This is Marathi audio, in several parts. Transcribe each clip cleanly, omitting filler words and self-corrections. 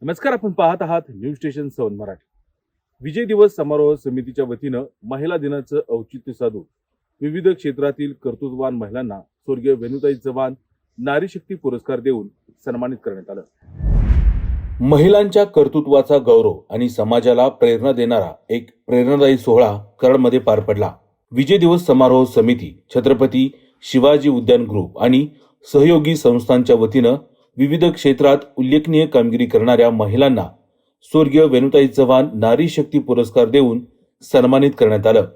नमस्कार, आपण पाहत आहात न्यूज स्टेशन 7 मराठी. विजय दिवस समारोह समितीच्या वतीनं महिला दिनाचं औचित्य साधून विविध क्षेत्रातील कर्तृत्ववान महिलांना स्वर्गीय वेणुताई चव्हाण नारी शक्ती पुरस्कार देऊन सन्मानित करण्यात आलं. महिलांच्या कर्तृत्वाचा गौरव आणि समाजाला प्रेरणा देणारा एक प्रेरणादायी सोहळा कराडमध्ये पार पडला. विजय दिवस समारोह समिती, छत्रपती शिवाजी उद्यान ग्रुप आणि सहयोगी संस्थांच्या वतीनं विविध क्षेत्रात उल्लेखनीय कामगिरी करणाऱ्या महिलांना स्वर्गीय वेणुताई चव्हाण नारी शक्ती पुरस्कार देऊन सन्मानित करण्यात आलं.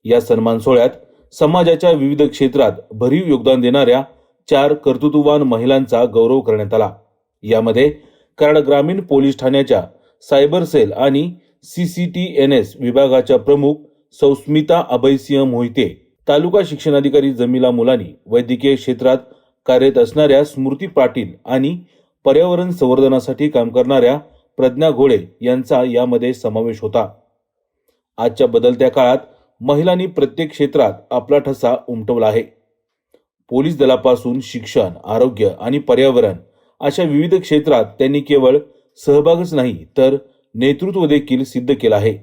या सन्मान सोहळ्यात समाजाच्या विविध क्षेत्रात भरीव योगदान देणाऱ्या 4 कर्तृत्ववान महिलांचा गौरव करण्यात आला. यामध्ये कराड ग्रामीण पोलीस ठाण्याच्या सायबर सेल आणि CCTNS विभागाच्या प्रमुख सौस्मिता अभयसिंह मोहिते, तालुका शिक्षणाधिकारी जमिला मुलानी, वैद्यकीय क्षेत्रात कार्यरत असणाऱ्या स्मृती पाटील आणि पर्यावरण संवर्धनासाठी काम करणाऱ्या प्रज्ञा घोळे यांचा यामध्ये समावेश होता. आजच्या बदलत्या काळात महिलांनी प्रत्येक क्षेत्रात आपला ठसा उमटवला आहे. पोलीस दलापासून शिक्षण, आरोग्य आणि पर्यावरण अशा विविध क्षेत्रात त्यांनी केवळ सहभागच नाही तर नेतृत्व देखील सिद्ध केलं आहे.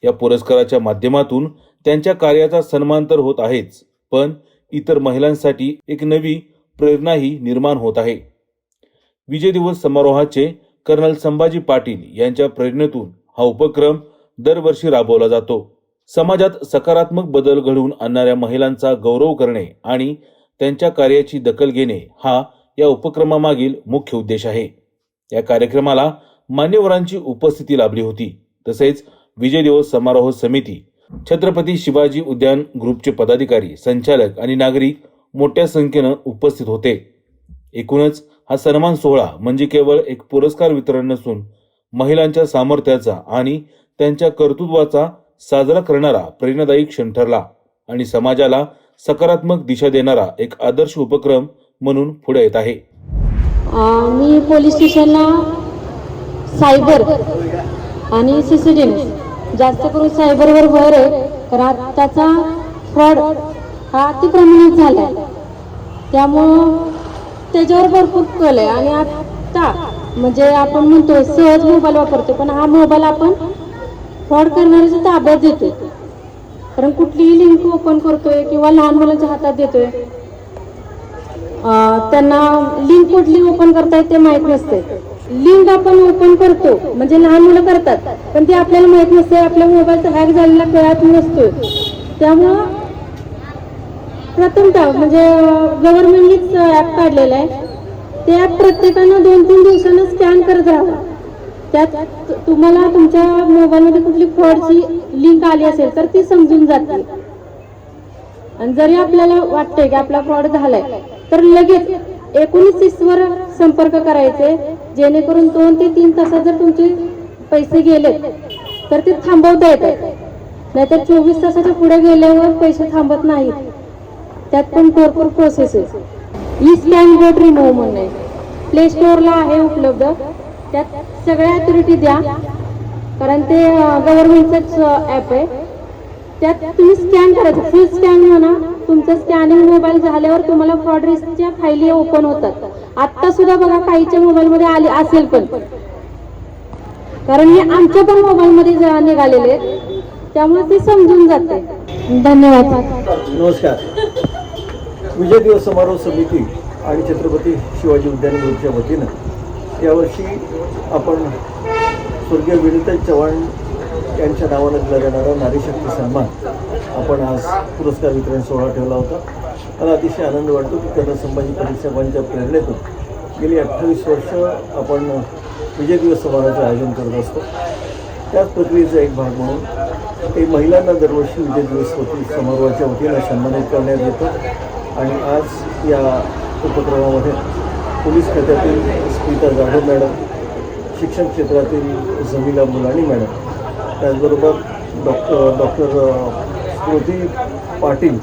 या पुरस्काराच्या माध्यमातून त्यांच्या कार्याचा सन्मान तर होत आहेच, पण इतर महिलांसाठी एक नवी प्रेरणाही निर्माण होत आहे. विजय दिवस समारोहाचे कर्नल संभाजी पाटील यांच्या प्रेरणेतून हा उपक्रम दरवर्षी राबवला जातो. समाजात सकारात्मक बदल घडवून आणणाऱ्या महिलांचा गौरव करणे आणि त्यांच्या कार्याची दखल घेणे हा या उपक्रमामागील मुख्य उद्देश आहे. या कार्यक्रमाला मान्यवरांची उपस्थिती लाभली होती. तसेच विजय दिवस समारोह समिती, छत्रपती शिवाजी उद्यान ग्रुपचे पदाधिकारी, संचालक आणि नागरिक मोठ्या संख्येनं उपस्थित होते. एकूणच हा सन्मान सोहळा म्हणजे केवळ एक पुरस्कार वितरण नसून महिलांच्या सामर्थ्याचा आणि त्यांच्या कर्तृत्वाचा साजरा करणारा प्रेरणादायी क्षण ठरला आणि समाजाला सकारात्मक दिशा देणारा एक आदर्श उपक्रम म्हणून पुढे येत आहे. मी पोलीस स्टेशनला सायबर आणि CCTV जास्त करून सायबरवर भर आहे, कारण आताचा फ्रॉड हा अतिप्रमाणात झाला आहे. त्यामुळं त्याच्यावर भरपूर कल आहे. आणि आता म्हणजे आपण म्हणतो सहज मोबाईल वापरतो, पण हा मोबाईल आपण फ्रॉड करणाऱ्याच्या ताब्यात देतोय. कारण कुठलीही लिंक ओपन करतोय किंवा लहान मुलांच्या हातात देतोय, त्यांना लिंक कुठली ओपन करतायत ते माहीत नसते. लिंक आपण ओपन करतो म्हणजे लहान मुलं करतात, पण ते आपल्याला माहीत नसते. आपल्या मोबाईलचा हॅक झालेला कळत नसतोय. त्यामुळं प्रथमतः म्हणजे गव्हर्नमेंटनीच ॲप काढलेलं आहे. ते ॲप प्रत्येकानं 2-3 दिवसानं स्कॅन करत राहावं. त्यात तुम्हाला तुमच्या मोबाईलमध्ये कुठली फ्रॉडची लिंक आली असेल तर ती समजून जाते. आणि जरी आपल्याला वाटतंय की आपला फ्रॉड झालाय तर लगेच 1930 वर संपर्क करायचे, जेणेकरून 2 ते 3 तासात जर तुमचे पैसे गेले तर ते थांबवता येतात. नाहीतर 24 तासाच्या पुढे गेल्यावर पैसे थांबत नाहीत. त्यात पण भरपूर प्रोसेस आहे. स्कॅन बोट रिमूव्ह म्हणून आहे, प्ले स्टोअरला आहे उपलब्ध. त्यात सगळ्या ॲक्टिव्हिटी द्या, कारण ते गव्हर्नमेंटचंच ॲप आहे. त्यात तुम्ही स्कॅन करायचं, फुल स्कॅन म्हणा. तुमचं स्कॅनिंग मोबाईल झाल्यावर तुम्हाला फ्रॉड रिस्कच्या फायली ओपन होतात. आत्ता सुद्धा बघा काहीच्या मोबाईलमध्ये आली असेल, पण कारण हे आमच्या पण मोबाईलमध्ये निघालेले आहेत, त्यामुळे ते समजून जाते. धन्यवाद. नमस्कार. विजय दिवस समारोह समिती आणि छत्रपती शिवाजी उद्यान ग्रुपच्या वतीनं यावर्षी आपण स्वर्गीय वेणुताई चव्हाण यांच्या नावानं दिला जाणारा नारी शक्ती सन्मान आपण आज पुरस्कार वितरण सोहळा ठेवला होता. मला अतिशय आनंद वाटतो की कर्नल संभाजी पाटील साहेबांच्या प्रेरणेतून गेली 28 वर्ष आपण विजय दिवस समारोहाचं आयोजन करत असतो. त्याच प्रक्रियेचा एक भाग म्हणून ते महिलांना दरवर्षी विजय दिवस समारोहाच्या वतीनं सन्मानित करण्यात येतं. आणि आज या उपक्रमामध्ये पोलीस खात्यातील स्मिता जाधव मॅडम, शिक्षण क्षेत्रातील जमिला मुलानी मॅडम, त्याचबरोबर डॉक्टर स्मृती पाटील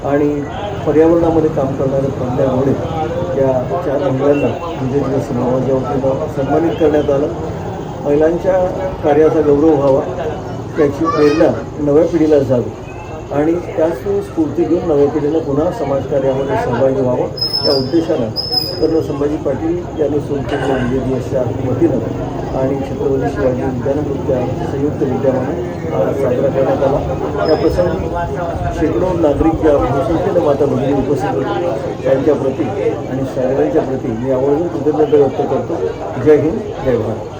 आणि पर्यावरणामध्ये काम करणाऱ्या प्रज्ञा घोळे या 4 महिलांना विजय दिवस समारोहाच्या वतीनं सन्मानित करण्यात आलं. महिलांच्या कार्याचा गौरव व्हावा, त्याची प्रेरणा नव्या पिढीला जावी आणि त्याच स्फूर्ती घेऊन नव्या पिढीनं पुन्हा समाजकार्यामध्ये सहभागी व्हावं या उद्देशानं कर्नल संभाजी पाटील यांनी सुरू केलेल्या विजय दिवसच्या वतीनं आणि छत्रपती शिवाजी उद्यानगृहच्या संयुक्त विद्यमानं आज साजरा करण्यात आला. या प्रसंगी शेकडो नागरिक या बहुसंख्येनं माता भगिनी उपस्थित होते. त्यांच्या प्रती आणि शाळेच्या प्रती मी आवर्जून कृतज्ञता व्यक्त करतो. जय हिंद, जय भारत.